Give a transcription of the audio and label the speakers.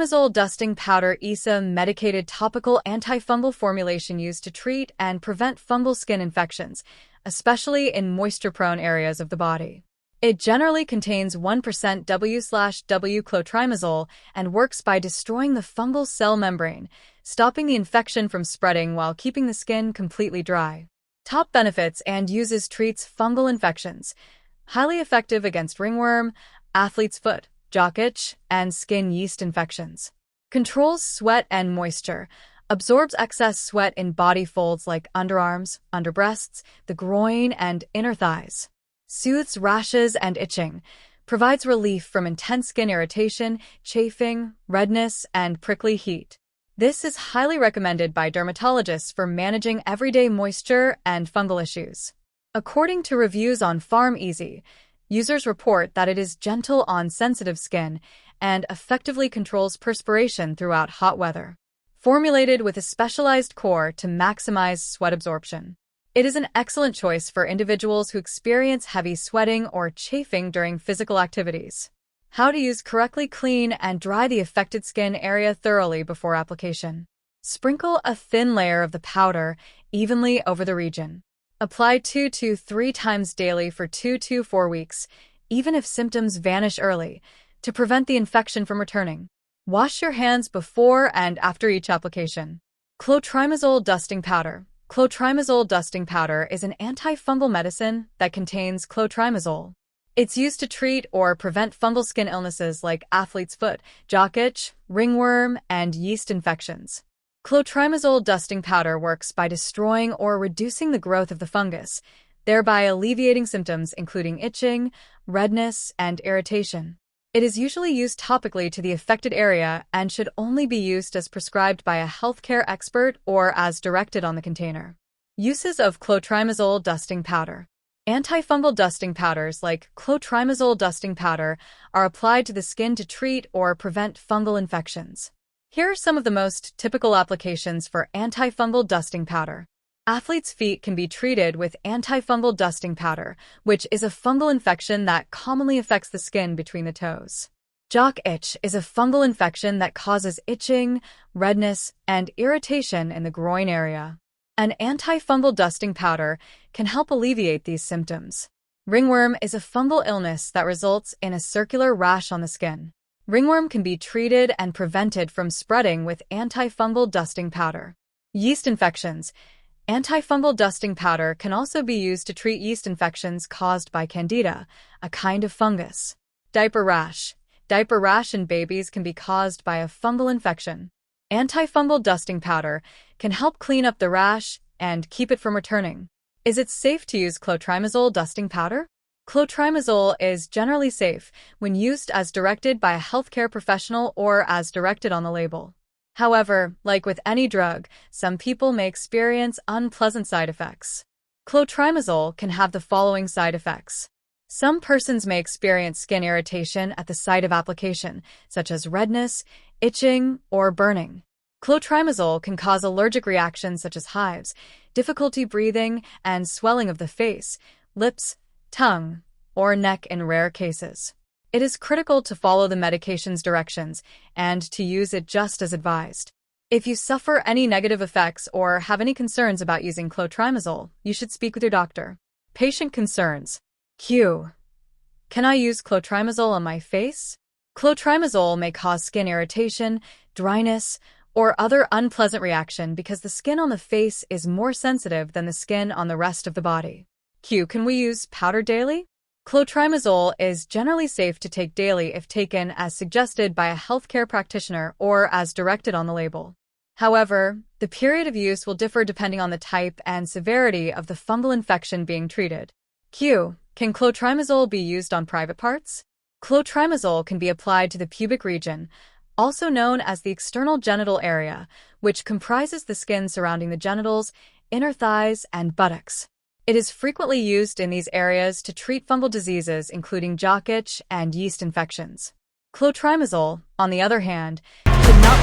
Speaker 1: Clotrimazole dusting powder is a medicated topical antifungal formulation used to treat and prevent fungal skin infections, especially in moisture-prone areas of the body. It generally contains 1% W/W clotrimazole and works by destroying the fungal cell membrane, stopping the infection from spreading while keeping the skin completely dry. Top benefits and uses: treats fungal infections. Highly effective against ringworm, athlete's foot, jock itch, and skin yeast infections. Controls sweat and moisture. Absorbs excess sweat in body folds like underarms, underbreasts, the groin, and inner thighs. Soothes rashes and itching. Provides relief from intense skin irritation, chafing, redness, and prickly heat. This is highly recommended by dermatologists for managing everyday moisture and fungal issues. According to reviews on PharmEasy, users report that it is gentle on sensitive skin and effectively controls perspiration throughout hot weather. Formulated with a specialized core to maximize sweat absorption. It is an excellent choice for individuals who experience heavy sweating or chafing during physical activities. How to use: correctly clean and dry the affected skin area thoroughly before application. Sprinkle a thin layer of the powder evenly over the region. Apply 2 to 3 times daily for 2 to 4 weeks, even if symptoms vanish early, to prevent the infection from returning. Wash your hands before and after each application. Clotrimazole dusting powder. Clotrimazole dusting powder is an antifungal medicine that contains clotrimazole. It's used to treat or prevent fungal skin illnesses like athlete's foot, jock itch, ringworm, and yeast infections. Clotrimazole dusting powder works by destroying or reducing the growth of the fungus, thereby alleviating symptoms including itching, redness, and irritation. It is usually used topically to the affected area and should only be used as prescribed by a healthcare expert or as directed on the container. Uses of clotrimazole dusting powder. Antifungal dusting powders like clotrimazole dusting powder are applied to the skin to treat or prevent fungal infections. Here are some of the most typical applications for antifungal dusting powder. Athlete's feet can be treated with antifungal dusting powder, which is a fungal infection that commonly affects the skin between the toes. Jock itch is a fungal infection that causes itching, redness, and irritation in the groin area. An antifungal dusting powder can help alleviate these symptoms. Ringworm is a fungal illness that results in a circular rash on the skin. Ringworm can be treated and prevented from spreading with antifungal dusting powder. Yeast infections. Antifungal dusting powder can also be used to treat yeast infections caused by Candida, a kind of fungus. Diaper rash. Diaper rash in babies can be caused by a fungal infection. Antifungal dusting powder can help clean up the rash and keep it from returning. Is it safe to use clotrimazole dusting powder? Clotrimazole is generally safe when used as directed by a healthcare professional or as directed on the label. However, like with any drug, some people may experience unpleasant side effects. Clotrimazole can have the following side effects. Some persons may experience skin irritation at the site of application, such as redness, itching, or burning. Clotrimazole can cause allergic reactions such as hives, difficulty breathing, and swelling of the face, lips, tongue, or neck in rare cases. It is critical to follow the medication's directions and to use it just as advised. If you suffer any negative effects or have any concerns about using clotrimazole, you should speak with your doctor. Patient concerns. Q. Can I use clotrimazole on my face? Clotrimazole may cause skin irritation, dryness, or other unpleasant reaction because the skin on the face is more sensitive than the skin on the rest of the body. Q. Can we use powder daily? Clotrimazole is generally safe to take daily if taken as suggested by a healthcare practitioner or as directed on the label. However, the period of use will differ depending on the type and severity of the fungal infection being treated. Q. Can clotrimazole be used on private parts? Clotrimazole can be applied to the pubic region, also known as the external genital area, which comprises the skin surrounding the genitals, inner thighs, and buttocks. It is frequently used in these areas to treat fungal diseases including jock itch and yeast infections. Clotrimazole, on the other hand, should not